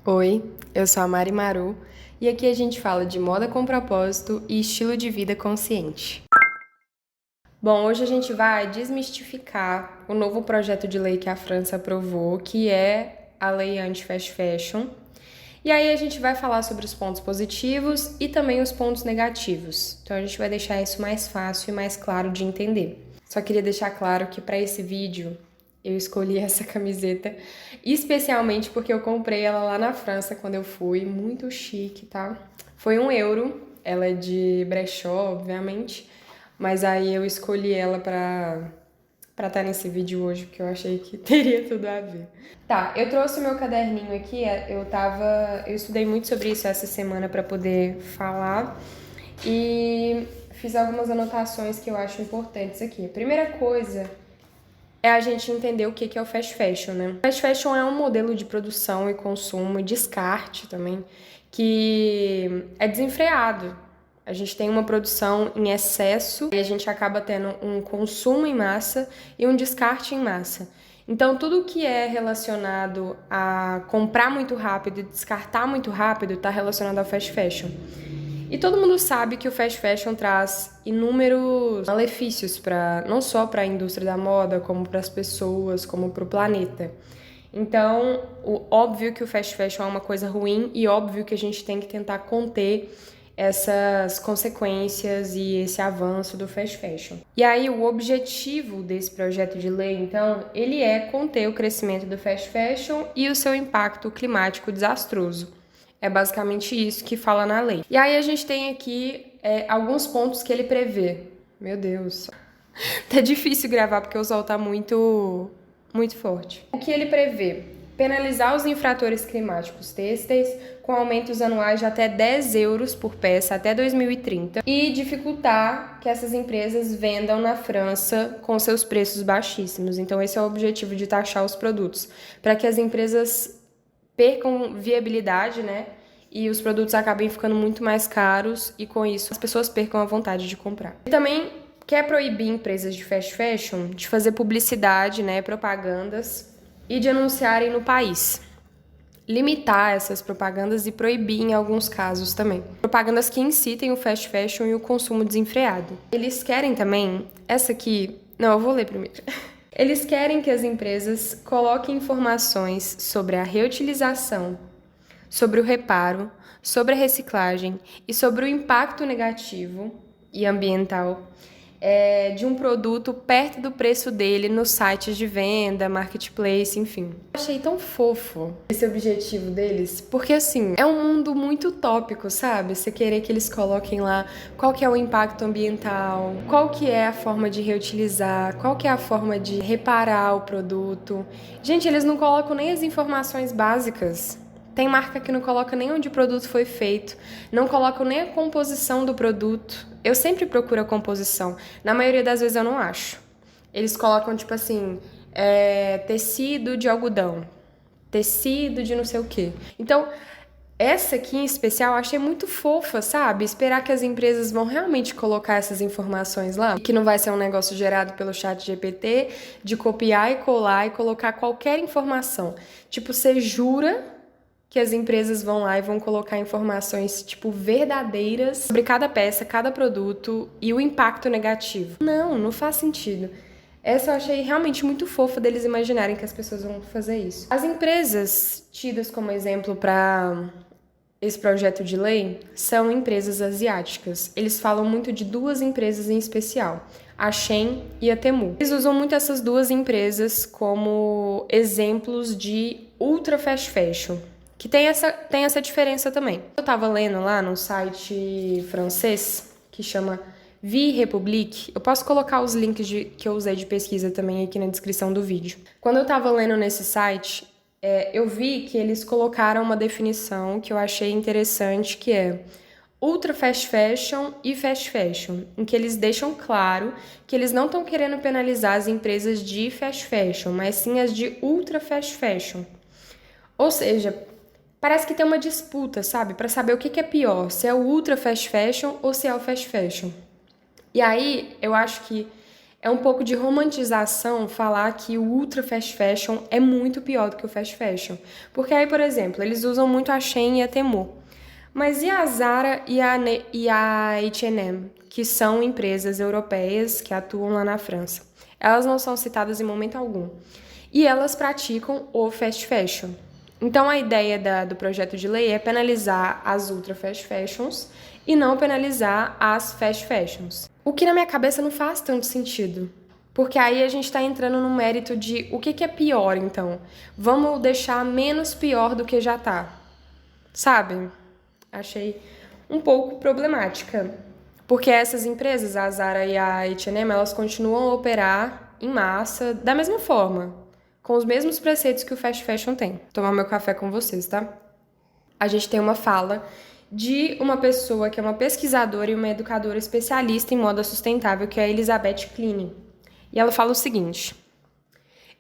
Oi, eu sou a Mari Maru e aqui a gente fala de moda com propósito e estilo de vida consciente. Bom, hoje a gente vai desmistificar o novo projeto de lei que a França aprovou, que é a Lei Anti-Fast Fashion. E aí a gente vai falar sobre os pontos positivos e também os pontos negativos. Então a gente vai deixar isso mais fácil e mais claro de entender. Só queria deixar claro que para esse vídeo eu escolhi essa camiseta especialmente porque eu comprei ela lá na França quando eu fui, muito chique, tá? Foi €1, ela é de brechó, obviamente, mas aí eu escolhi ela pra estar nesse vídeo hoje, porque eu achei que teria tudo a ver. Tá, eu trouxe o meu caderninho aqui, eu estudei muito sobre isso essa semana pra poder falar e fiz algumas anotações que eu acho importantes aqui. A primeira coisa é a gente entender o que é o fast fashion, né? O fast fashion é um modelo de produção e consumo e descarte também que é desenfreado. A gente tem uma produção em excesso e a gente acaba tendo um consumo em massa e um descarte em massa. Então, tudo que é relacionado a comprar muito rápido e descartar muito rápido está relacionado ao fast fashion. E todo mundo sabe que o fast fashion traz inúmeros malefícios para não só para a indústria da moda, como para as pessoas, como para o planeta. Então, óbvio que o fast fashion é uma coisa ruim e óbvio que a gente tem que tentar conter essas consequências e esse avanço do fast fashion. E aí, o objetivo desse projeto de lei, então, ele é conter o crescimento do fast fashion e o seu impacto climático desastroso. É basicamente isso que fala na lei. E aí a gente tem aqui alguns pontos que ele prevê. Meu Deus, tá difícil gravar porque o sol tá muito forte. O que ele prevê? Penalizar os infratores climáticos têxteis com aumentos anuais de até €10 por peça até 2030 e dificultar que essas empresas vendam na França com seus preços baixíssimos. Então esse é o objetivo de taxar os produtos, para que as empresas percam viabilidade, né? E os produtos acabem ficando muito mais caros e com isso as pessoas percam a vontade de comprar. E também quer proibir empresas de fast fashion de fazer publicidade, né, propagandas e de anunciarem no país. Limitar essas propagandas e proibir em alguns casos também. Propagandas que incitem o fast fashion e o consumo desenfreado. Eles querem também, essa aqui, não, eu vou ler primeiro. Eles querem que as empresas coloquem informações sobre a reutilização, sobre o reparo, sobre a reciclagem e sobre o impacto negativo e ambiental de um produto perto do preço dele nos sites de venda, marketplace, enfim. Eu achei tão fofo esse objetivo deles, porque assim, é um mundo muito utópico, sabe? Você querer que eles coloquem lá qual que é o impacto ambiental, qual que é a forma de reutilizar, qual que é a forma de reparar o produto. Gente, eles não colocam nem as informações básicas. Tem marca que não coloca nem onde o produto foi feito, não colocam nem a composição do produto. Eu sempre procuro a composição. Na maioria das vezes eu não acho. Eles colocam, tipo assim, tecido de algodão, tecido de não sei o quê. Então, essa aqui em especial eu achei muito fofa, sabe? Esperar que as empresas vão realmente colocar essas informações lá, que não vai ser um negócio gerado pelo chat GPT, de copiar e colar e colocar qualquer informação. Tipo, você jura que as empresas vão lá e vão colocar informações, tipo, verdadeiras sobre cada peça, cada produto e o impacto negativo. Não faz sentido. Essa eu achei realmente muito fofa deles imaginarem que as pessoas vão fazer isso. As empresas tidas como exemplo para esse projeto de lei são empresas asiáticas. Eles falam muito de duas empresas em especial, a Shein e a Temu. Eles usam muito essas duas empresas como exemplos de ultra fast fashion, que tem essa diferença também. Eu tava lendo lá no site francês, que chama Vie Republique. Eu posso colocar os links que eu usei de pesquisa também aqui na descrição do vídeo. Quando eu tava lendo nesse site, eu vi que eles colocaram uma definição que eu achei interessante, que é ultra fast fashion e fast fashion, em que eles deixam claro que eles não estão querendo penalizar as empresas de fast fashion, mas sim as de ultra fast fashion. Ou seja, parece que tem uma disputa, sabe? Para saber o que é pior, se é o ultra fast fashion ou se é o fast fashion. E aí, eu acho que é um pouco de romantização falar que o ultra fast fashion é muito pior do que o fast fashion. Porque aí, por exemplo, eles usam muito a Shein e a Temu. Mas e a Zara e a H&M, que são empresas europeias que atuam lá na França? Elas não são citadas em momento algum. E elas praticam o fast fashion. Então a ideia do projeto de lei é penalizar as ultra fast fashions e não penalizar as fast fashions. O que na minha cabeça não faz tanto sentido. Porque aí a gente está entrando no mérito de o que é pior, então. Vamos deixar menos pior do que já tá. Sabe? Achei um pouco problemática. Porque essas empresas, a Zara e a H&M, elas continuam a operar em massa da mesma forma, com os mesmos preceitos que o fast fashion tem. Vou tomar meu café com vocês, tá? A gente tem uma fala de uma pessoa que é uma pesquisadora e uma educadora especialista em moda sustentável, que é a Elizabeth Klein. E ela fala o seguinte: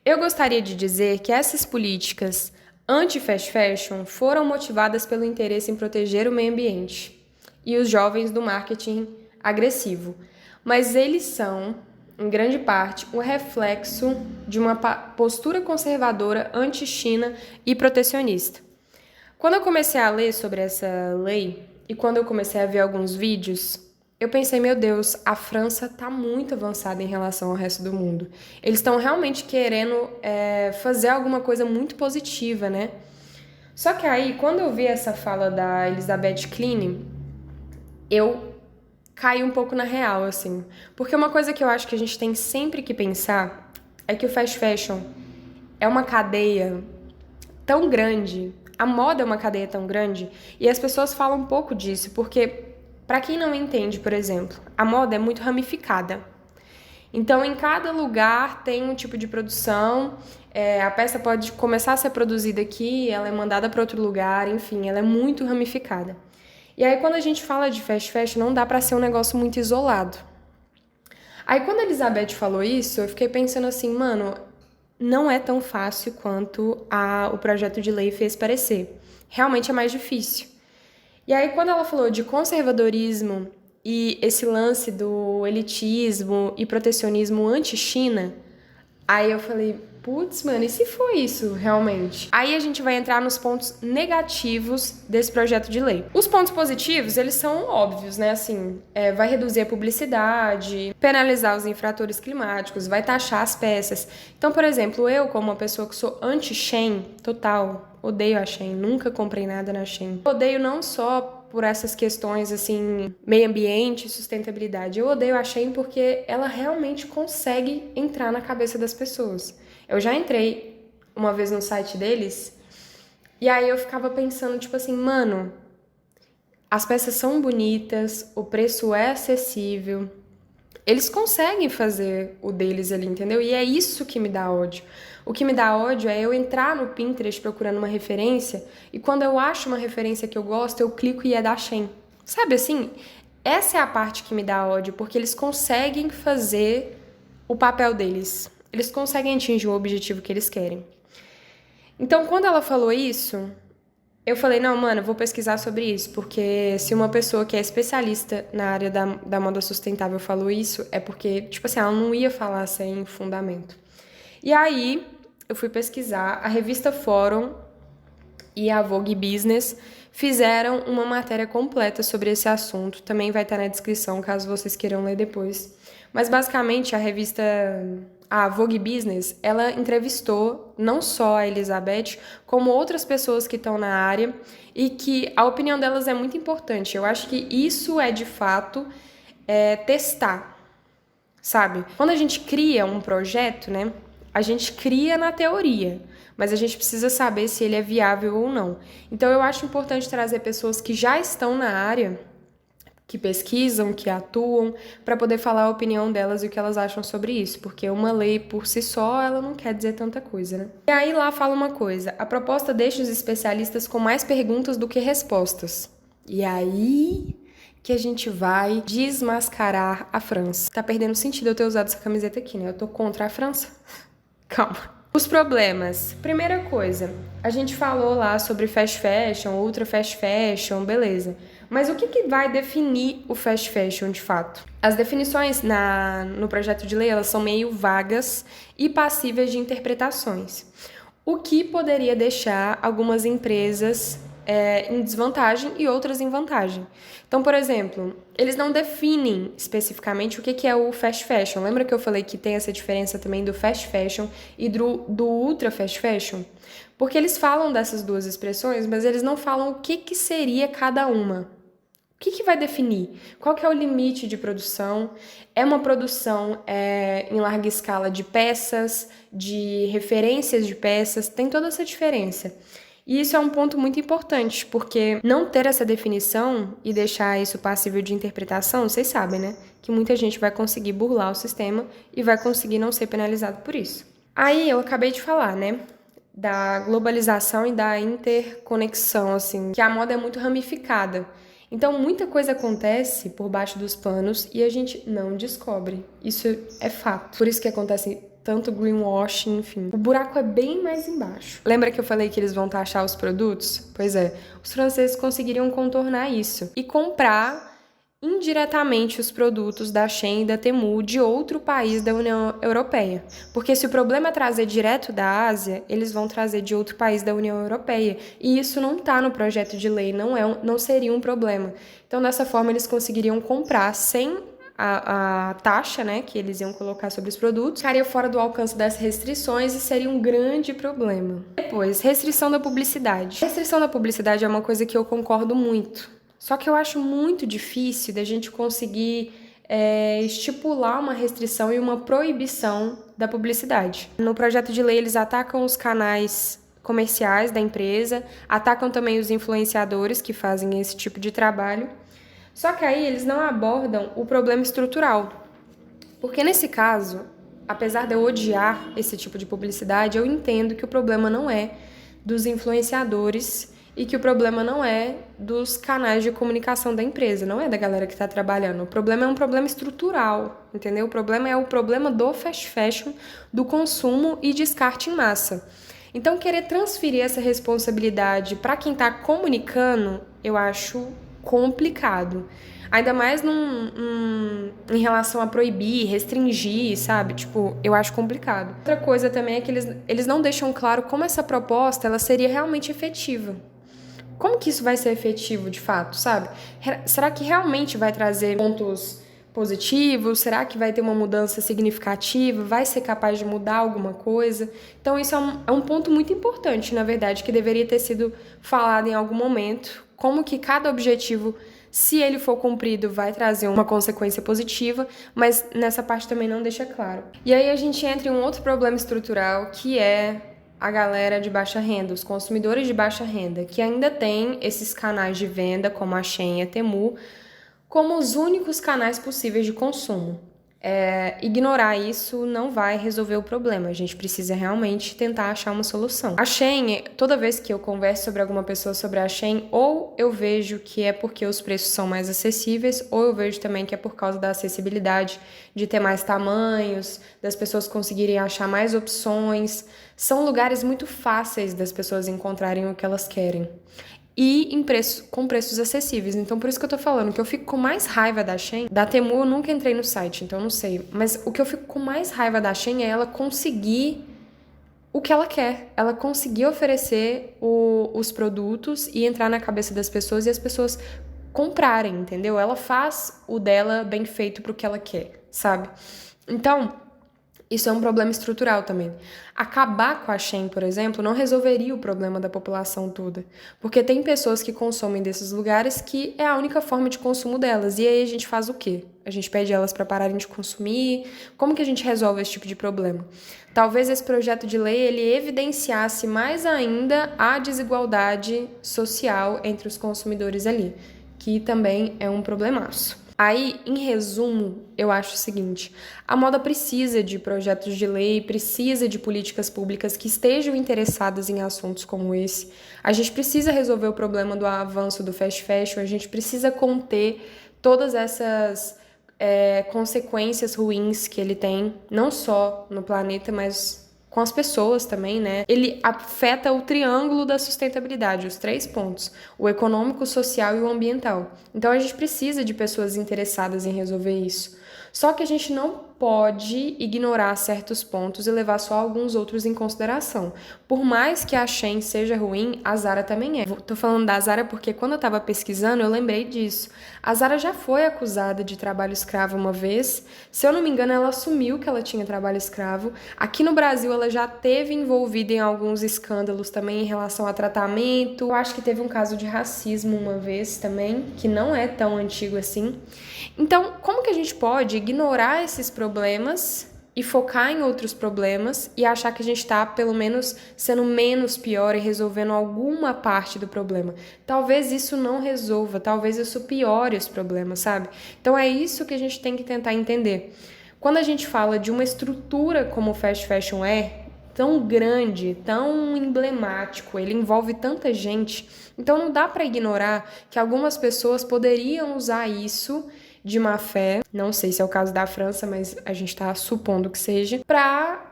eu gostaria de dizer que essas políticas anti-fast fashion foram motivadas pelo interesse em proteger o meio ambiente e os jovens do marketing agressivo, mas eles são, em grande parte, o reflexo de uma postura conservadora anti-China e protecionista. Quando eu comecei a ler sobre essa lei e quando eu comecei a ver alguns vídeos, eu pensei, meu Deus, a França está muito avançada em relação ao resto do mundo. Eles estão realmente querendo fazer alguma coisa muito positiva, né? Só que aí, quando eu vi essa fala da Elizabeth Klein, eu caí um pouco na real, assim. Porque uma coisa que eu acho que a gente tem sempre que pensar é que o fast fashion é uma cadeia tão grande, a moda é uma cadeia tão grande, e as pessoas falam um pouco disso, porque, para quem não entende, por exemplo, a moda é muito ramificada. Então, em cada lugar tem um tipo de produção, a peça pode começar a ser produzida aqui, ela é mandada para outro lugar, enfim, ela é muito ramificada. E aí, quando a gente fala de fast fashion, não dá para ser um negócio muito isolado. Aí, quando a Elizabeth falou isso, eu fiquei pensando assim, mano, não é tão fácil quanto o projeto de lei fez parecer. Realmente é mais difícil. E aí, quando ela falou de conservadorismo e esse lance do elitismo e protecionismo anti-China, aí eu falei, putz, mano, e se for isso realmente? Aí a gente vai entrar nos pontos negativos desse projeto de lei. Os pontos positivos, eles são óbvios, né? Assim, vai reduzir a publicidade, penalizar os infratores climáticos, vai taxar as peças. Então, por exemplo, eu, como uma pessoa que sou anti-Shein, total, odeio a Shein, nunca comprei nada na Shein. Odeio não só por essas questões, assim, meio ambiente, sustentabilidade. Eu odeio a Shein porque ela realmente consegue entrar na cabeça das pessoas. Eu já entrei uma vez no site deles e aí eu ficava pensando, tipo assim, mano, as peças são bonitas, o preço é acessível, eles conseguem fazer o deles ali, entendeu? E é isso que me dá ódio. O que me dá ódio é eu entrar no Pinterest procurando uma referência e quando eu acho uma referência que eu gosto, eu clico e é da Shein. Sabe assim? Essa é a parte que me dá ódio, porque eles conseguem fazer o papel deles. Eles conseguem atingir o objetivo que eles querem. Então, quando ela falou isso, eu falei, não, mano, eu vou pesquisar sobre isso, porque se uma pessoa que é especialista na área da moda sustentável falou isso, é porque, tipo assim, ela não ia falar sem fundamento. E aí, eu fui pesquisar, a revista Fórum e a Vogue Business fizeram uma matéria completa sobre esse assunto, também vai estar na descrição, caso vocês queiram ler depois. Mas, basicamente, a Vogue Business, ela entrevistou não só a Elizabeth, como outras pessoas que estão na área e que a opinião delas é muito importante. Eu acho que isso é, de fato, testar, sabe? Quando a gente cria um projeto, né, a gente cria na teoria, mas a gente precisa saber se ele é viável ou não. Então, eu acho importante trazer pessoas que já estão na área, que pesquisam, que atuam, para poder falar a opinião delas e o que elas acham sobre isso, porque uma lei por si só, ela não quer dizer tanta coisa, né? E aí lá fala uma coisa, a proposta deixa os especialistas com mais perguntas do que respostas. E aí que a gente vai desmascarar a França. Tá perdendo sentido eu ter usado essa camiseta aqui, né? Eu tô contra a França. Calma. Os problemas. Primeira coisa, a gente falou lá sobre fast fashion, ultra fast fashion, beleza. Mas o que vai definir o fast fashion de fato? As definições no projeto de lei, elas são meio vagas e passíveis de interpretações. O que poderia deixar algumas empresas em desvantagem e outras em vantagem. Então, por exemplo, eles não definem especificamente o que é o fast fashion. Lembra que eu falei que tem essa diferença também do fast fashion e do ultra fast fashion? Porque eles falam dessas duas expressões, mas eles não falam o que seria cada uma. O que vai definir? Qual que é o limite de produção? É uma produção em larga escala de peças, de referências de peças, tem toda essa diferença. E isso é um ponto muito importante, porque não ter essa definição e deixar isso passível de interpretação, vocês sabem, né? Que muita gente vai conseguir burlar o sistema e vai conseguir não ser penalizado por isso. Aí eu acabei de falar, né? Da globalização e da interconexão, assim, que a moda é muito ramificada. Então, muita coisa acontece por baixo dos panos e a gente não descobre. Isso é fato. Por isso que acontece tanto greenwashing, enfim. O buraco é bem mais embaixo. Lembra que eu falei que eles vão taxar os produtos? Pois é, os franceses conseguiriam contornar isso e comprar indiretamente os produtos da Shein e da Temu de outro país da União Europeia. Porque se o problema é trazer direto da Ásia, eles vão trazer de outro país da União Europeia. E isso não está no projeto de lei, não seria um problema. Então, dessa forma, eles conseguiriam comprar sem a taxa, né, que eles iam colocar sobre os produtos, ficaria fora do alcance das restrições e seria um grande problema. Depois, restrição da publicidade. A restrição da publicidade é uma coisa que eu concordo muito. Só que eu acho muito difícil da gente conseguir estipular uma restrição e uma proibição da publicidade. No projeto de lei, eles atacam os canais comerciais da empresa, atacam também os influenciadores que fazem esse tipo de trabalho. Só que aí eles não abordam o problema estrutural. Porque nesse caso, apesar de eu odiar esse tipo de publicidade, eu entendo que o problema não é dos influenciadores e que o problema não é dos canais de comunicação da empresa, não é da galera que está trabalhando. O problema é um problema estrutural, entendeu? O problema é o problema do fast fashion, do consumo e descarte em massa. Então, querer transferir essa responsabilidade para quem está comunicando, eu acho complicado. Ainda mais em relação a proibir, restringir, sabe? Tipo, eu acho complicado. Outra coisa também é que eles não deixam claro como essa proposta ela seria realmente efetiva. Como que isso vai ser efetivo de fato, sabe? Será que realmente vai trazer pontos positivos? Será que vai ter uma mudança significativa? Vai ser capaz de mudar alguma coisa? Então isso é um ponto muito importante, na verdade, que deveria ter sido falado em algum momento. Como que cada objetivo, se ele for cumprido, vai trazer uma consequência positiva, mas nessa parte também não deixa claro. E aí a gente entra em um outro problema estrutural, que é a galera de baixa renda, os consumidores de baixa renda, que ainda tem esses canais de venda, como a Shein e a Temu, como os únicos canais possíveis de consumo. Ignorar isso não vai resolver o problema, a gente precisa realmente tentar achar uma solução. A Shein, toda vez que eu converso sobre alguma pessoa sobre a Shein, ou eu vejo que é porque os preços são mais acessíveis, ou eu vejo também que é por causa da acessibilidade, de ter mais tamanhos, das pessoas conseguirem achar mais opções. São lugares muito fáceis das pessoas encontrarem o que elas querem. E com preços acessíveis. Então, por isso que eu tô falando que eu fico com mais raiva da Shein. Da Temu eu nunca entrei no site, então eu não sei. Mas o que eu fico com mais raiva da Shein é ela conseguir o que ela quer. Ela conseguir oferecer os produtos e entrar na cabeça das pessoas e as pessoas comprarem, entendeu? Ela faz o dela bem feito pro que ela quer, sabe? Então, isso é um problema estrutural também. Acabar com a Shein, por exemplo, não resolveria o problema da população toda. Porque tem pessoas que consomem desses lugares que é a única forma de consumo delas. E aí a gente faz o quê? A gente pede elas para pararem de consumir? Como que a gente resolve esse tipo de problema? Talvez esse projeto de lei ele evidenciasse mais ainda a desigualdade social entre os consumidores ali, que também é um problemaço. Aí, em resumo, eu acho o seguinte: a moda precisa de projetos de lei, precisa de políticas públicas que estejam interessadas em assuntos como esse. A gente precisa resolver o problema do avanço do fast fashion, a gente precisa conter todas essas consequências ruins que ele tem, não só no planeta, mas com as pessoas também, né? Ele afeta o triângulo da sustentabilidade, os 3 pontos: o econômico, o social e o ambiental. Então a gente precisa de pessoas interessadas em resolver isso. Só que a gente não pode ignorar certos pontos e levar só alguns outros em consideração. Por mais que a Shein seja ruim, a Zara também é. Tô falando da Zara porque quando eu tava pesquisando, eu lembrei disso. A Zara já foi acusada de trabalho escravo uma vez. Se eu não me engano, ela assumiu que ela tinha trabalho escravo. Aqui no Brasil, ela já teve envolvida em alguns escândalos também em relação a tratamento. Eu acho que teve um caso de racismo uma vez também, que não é tão antigo assim. Então, como que a gente pode ignorar esses problemas e focar em outros problemas e achar que a gente está, pelo menos, sendo menos pior e resolvendo alguma parte do problema? Talvez isso não resolva, talvez isso piore os problemas, sabe? Então é isso que a gente tem que tentar entender. Quando a gente fala de uma estrutura como o fast fashion tão grande, tão emblemático, ele envolve tanta gente, então não dá para ignorar que algumas pessoas poderiam usar isso de má fé, não sei se é o caso da França, mas a gente está supondo que seja, para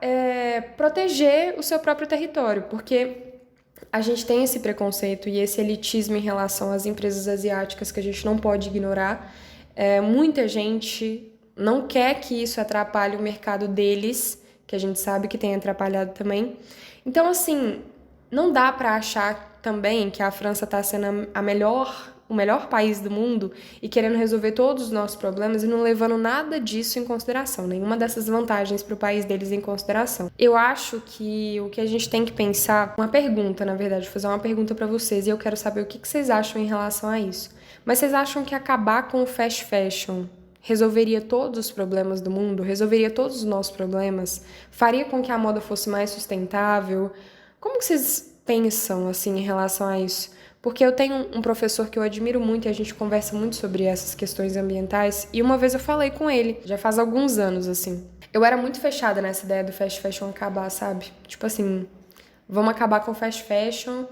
proteger o seu próprio território, porque a gente tem esse preconceito e esse elitismo em relação às empresas asiáticas que a gente não pode ignorar. Muita gente não quer que isso atrapalhe o mercado deles, que a gente sabe que tem atrapalhado também. Então, assim, não dá para achar também que a França está sendo o melhor país do mundo e querendo resolver todos os nossos problemas e não levando nada disso em consideração, nenhuma dessas vantagens para o país deles em consideração. Eu acho que o que a gente tem que pensar, uma pergunta, na verdade, vou fazer uma pergunta para vocês e eu quero saber o que vocês acham em relação a isso. Mas vocês acham que acabar com o fast fashion resolveria todos os problemas do mundo? Resolveria todos os nossos problemas? Faria com que a moda fosse mais sustentável? Como que vocês pensam, assim, em relação a isso? Porque eu tenho um professor que eu admiro muito e a gente conversa muito sobre essas questões ambientais, e uma vez eu falei com ele, já faz alguns anos, assim. Eu era muito fechada nessa ideia do fast fashion acabar, sabe? Tipo assim, vamos acabar com o fast fashion,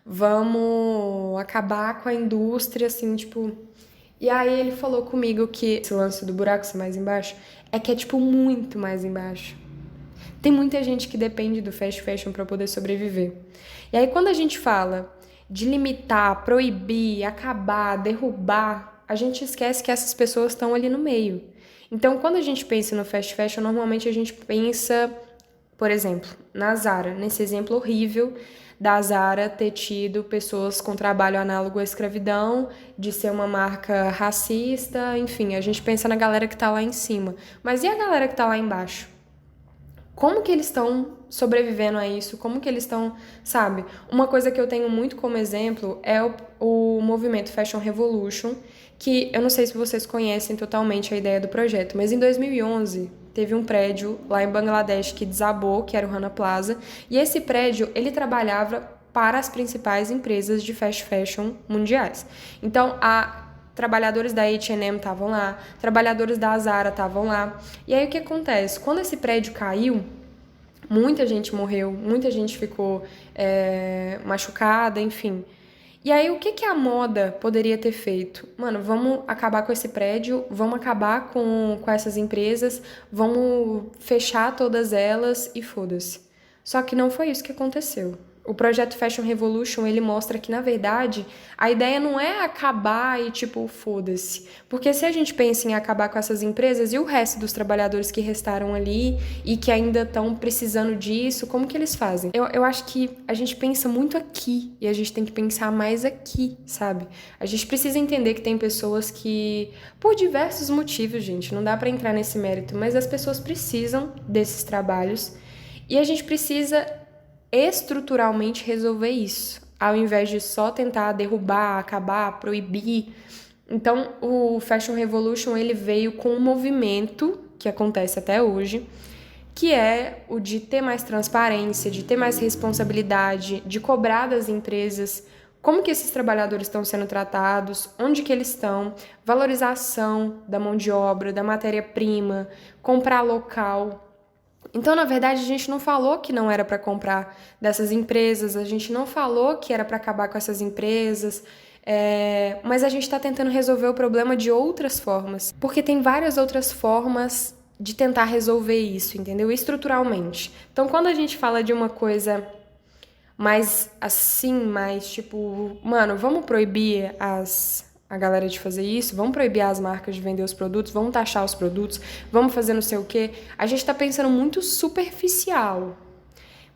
vamos acabar com a indústria, assim, tipo... E aí ele falou comigo que esse lance do buraco ser mais embaixo é que é, tipo, muito mais embaixo. Tem muita gente que depende do fast fashion para poder sobreviver. E aí quando a gente fala de limitar, proibir, acabar, derrubar, a gente esquece que essas pessoas estão ali no meio. Então, quando a gente pensa no fast fashion, normalmente a gente pensa, por exemplo, na Zara, nesse exemplo horrível da Zara ter tido pessoas com trabalho análogo à escravidão, de ser uma marca racista, enfim, a gente pensa na galera que tá lá em cima. Mas e a galera que tá lá embaixo? Como que eles estão sobrevivendo a isso? Como que eles estão, sabe? Uma coisa que eu tenho muito como exemplo é o movimento Fashion Revolution, que eu não sei se vocês conhecem totalmente a ideia do projeto, mas em 2011 teve um prédio lá em Bangladesh que desabou, que era o Rana Plaza, e esse prédio, ele trabalhava para as principais empresas de fast fashion mundiais. Então, trabalhadores da H&M estavam lá, trabalhadores da Zara estavam lá. E aí o que acontece? Quando esse prédio caiu, muita gente morreu, muita gente ficou machucada, enfim. E aí o que a moda poderia ter feito? Mano, vamos acabar com esse prédio, vamos acabar com essas empresas, vamos fechar todas elas e foda-se. Só que não foi isso que aconteceu. O projeto Fashion Revolution, ele mostra que, na verdade, a ideia não é acabar e, tipo, foda-se. Porque se a gente pensa em acabar com essas empresas e o resto dos trabalhadores que restaram ali e que ainda estão precisando disso, como que eles fazem? Eu acho que a gente pensa muito aqui e a gente tem que pensar mais aqui, sabe? A gente precisa entender que tem pessoas que, por diversos motivos, gente, não dá pra entrar nesse mérito, mas as pessoas precisam desses trabalhos e a gente precisa estruturalmente resolver isso, ao invés de só tentar derrubar, acabar, proibir. Então, o Fashion Revolution, ele veio com um movimento que acontece até hoje, que é o de ter mais transparência, de ter mais responsabilidade, de cobrar das empresas como que esses trabalhadores estão sendo tratados, onde que eles estão, valorização da mão de obra, da matéria-prima, comprar local. Então, na verdade, a gente não falou que não era para comprar dessas empresas, a gente não falou que era para acabar com essas empresas, mas a gente está tentando resolver o problema de outras formas, porque tem várias outras formas de tentar resolver isso, entendeu? Estruturalmente. Então, quando a gente fala de uma coisa mais assim, mais tipo, mano, vamos proibir a galera de fazer isso, vamos proibir as marcas de vender os produtos, vamos taxar os produtos, vamos fazer não sei o quê. A gente tá pensando muito superficial.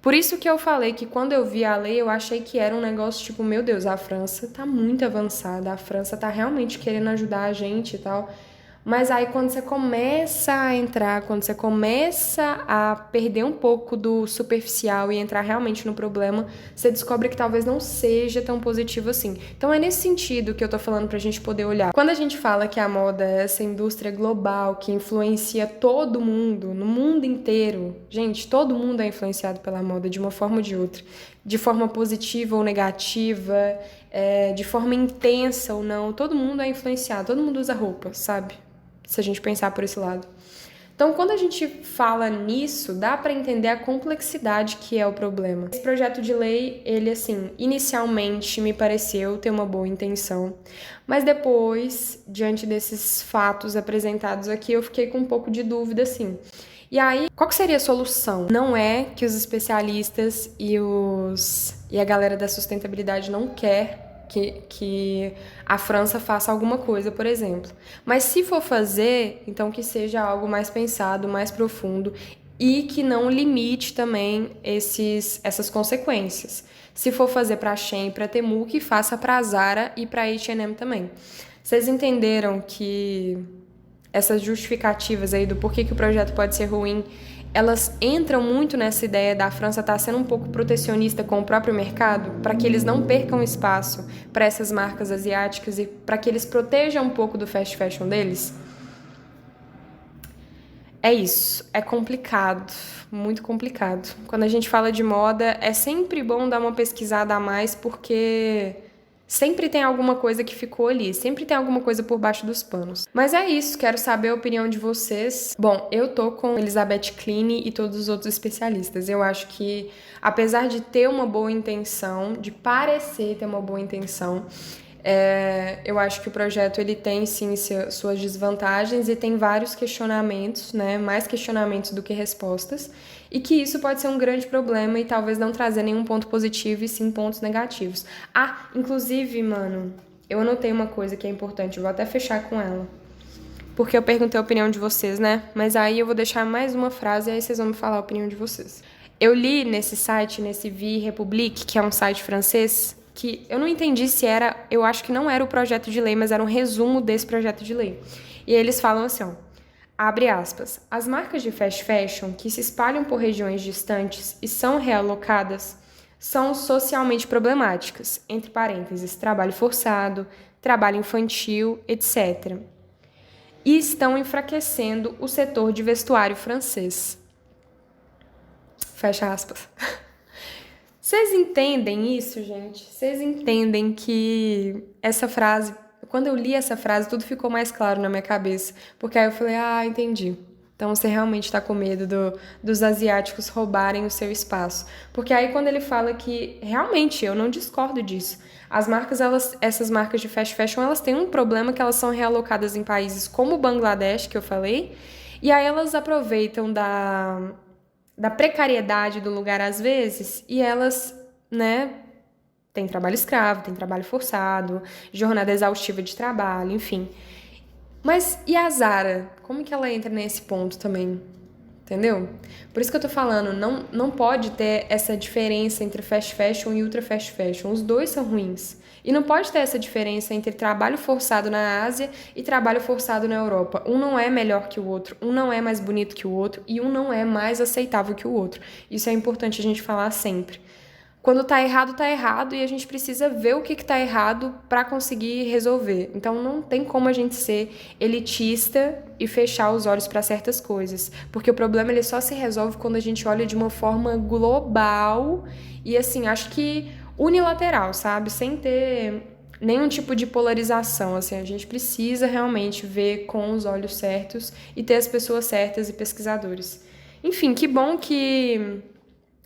Por isso que eu falei que quando eu vi a lei, eu achei que era um negócio tipo, meu Deus, a França tá muito avançada, a França tá realmente querendo ajudar a gente e tal. Mas aí quando você começa a entrar, quando você começa a perder um pouco do superficial e entrar realmente no problema, você descobre que talvez não seja tão positivo assim. Então é nesse sentido que eu tô falando pra gente poder olhar. Quando a gente fala que a moda é essa indústria global que influencia todo mundo, no mundo inteiro, gente, todo mundo é influenciado pela moda de uma forma ou de outra. De forma positiva ou negativa, de forma intensa ou não, todo mundo é influenciado, todo mundo usa roupa, sabe? Se a gente pensar por esse lado. Então, quando a gente fala nisso, dá para entender a complexidade que é o problema. Esse projeto de lei, ele, assim, inicialmente me pareceu ter uma boa intenção, mas depois, diante desses fatos apresentados aqui, eu fiquei com um pouco de dúvida, assim. E aí, qual que seria a solução? Não é que os especialistas e a galera da sustentabilidade não quer que a França faça alguma coisa, por exemplo. Mas se for fazer, então que seja algo mais pensado, mais profundo e que não limite também essas consequências. Se for fazer para a Shein e para Temu, que faça para a Zara e para a H&M também. Vocês entenderam que essas justificativas aí do porquê que o projeto pode ser ruim, elas entram muito nessa ideia da França estar sendo um pouco protecionista com o próprio mercado, para que eles não percam espaço para essas marcas asiáticas e para que eles protejam um pouco do fast fashion deles? É isso, é complicado, muito complicado. Quando a gente fala de moda, é sempre bom dar uma pesquisada a mais, porque sempre tem alguma coisa que ficou ali, sempre tem alguma coisa por baixo dos panos. Mas é isso, quero saber a opinião de vocês. Bom, eu tô com Elizabeth Klein e todos os outros especialistas. Eu acho que, apesar de ter uma boa intenção, de parecer ter uma boa intenção, eu acho que o projeto ele tem sim suas desvantagens e tem vários questionamentos, né? Mais questionamentos do que respostas, e que isso pode ser um grande problema e talvez não trazer nenhum ponto positivo e sim pontos negativos. Ah, inclusive, mano, eu anotei uma coisa que é importante, eu vou até fechar com ela. Porque eu perguntei a opinião de vocês, né? Mas aí eu vou deixar mais uma frase e aí vocês vão me falar a opinião de vocês. Eu li nesse site, nesse Vie Republique, que é um site francês, que eu não entendi se era, eu acho que não era o projeto de lei, mas era um resumo desse projeto de lei. E eles falam assim, ó, abre aspas, as marcas de fast fashion que se espalham por regiões distantes e são realocadas são socialmente problemáticas, entre parênteses, trabalho forçado, trabalho infantil, etc. E estão enfraquecendo o setor de vestuário francês. Fecha aspas. Vocês entendem isso, gente? Vocês entendem que essa frase, quando eu li essa frase, tudo ficou mais claro na minha cabeça. Porque aí eu falei, ah, entendi. Então você realmente tá com medo dos asiáticos roubarem o seu espaço. Porque aí quando ele fala que, realmente, eu não discordo disso. As marcas, essas marcas de fast fashion, elas têm um problema que elas são realocadas em países como o Bangladesh, que eu falei, e aí elas aproveitam da precariedade do lugar às vezes, e elas, né, têm trabalho escravo, têm trabalho forçado, jornada exaustiva de trabalho, enfim. Mas e a Zara? Como que ela entra nesse ponto também? Entendeu? Por isso que eu tô falando, não pode ter essa diferença entre fast fashion e ultra fast fashion. Os dois são ruins. E não pode ter essa diferença entre trabalho forçado na Ásia e trabalho forçado na Europa. Um não é melhor que o outro, um não é mais bonito que o outro e um não é mais aceitável que o outro. Isso é importante a gente falar sempre. Quando tá errado e a gente precisa ver o que tá errado para conseguir resolver. Então não tem como a gente ser elitista e fechar os olhos para certas coisas, porque o problema ele só se resolve quando a gente olha de uma forma global e assim, acho que unilateral, sabe? Sem ter nenhum tipo de polarização, assim, a gente precisa realmente ver com os olhos certos e ter as pessoas certas e pesquisadores. Enfim, que bom que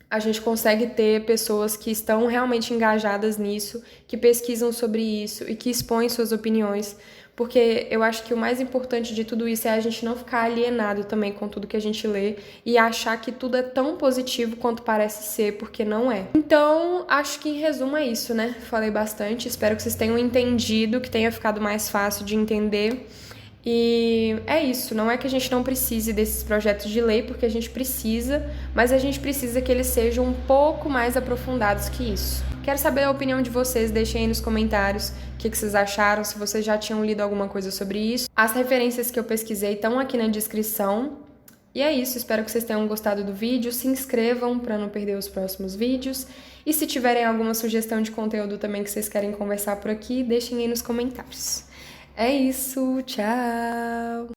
a gente consegue ter pessoas que estão realmente engajadas nisso, que pesquisam sobre isso e que expõem suas opiniões, porque eu acho que o mais importante de tudo isso é a gente não ficar alienado também com tudo que a gente lê e achar que tudo é tão positivo quanto parece ser, porque não é. Então, acho que em resumo é isso, né? Falei bastante, espero que vocês tenham entendido, que tenha ficado mais fácil de entender. E é isso, não é que a gente não precise desses projetos de lei, porque a gente precisa, mas a gente precisa que eles sejam um pouco mais aprofundados que isso. Quero saber a opinião de vocês, deixem aí nos comentários o que vocês acharam, se vocês já tinham lido alguma coisa sobre isso. As referências que eu pesquisei estão aqui na descrição. E é isso, espero que vocês tenham gostado do vídeo, se inscrevam para não perder os próximos vídeos. E se tiverem alguma sugestão de conteúdo também que vocês querem conversar por aqui, deixem aí nos comentários. É isso, tchau!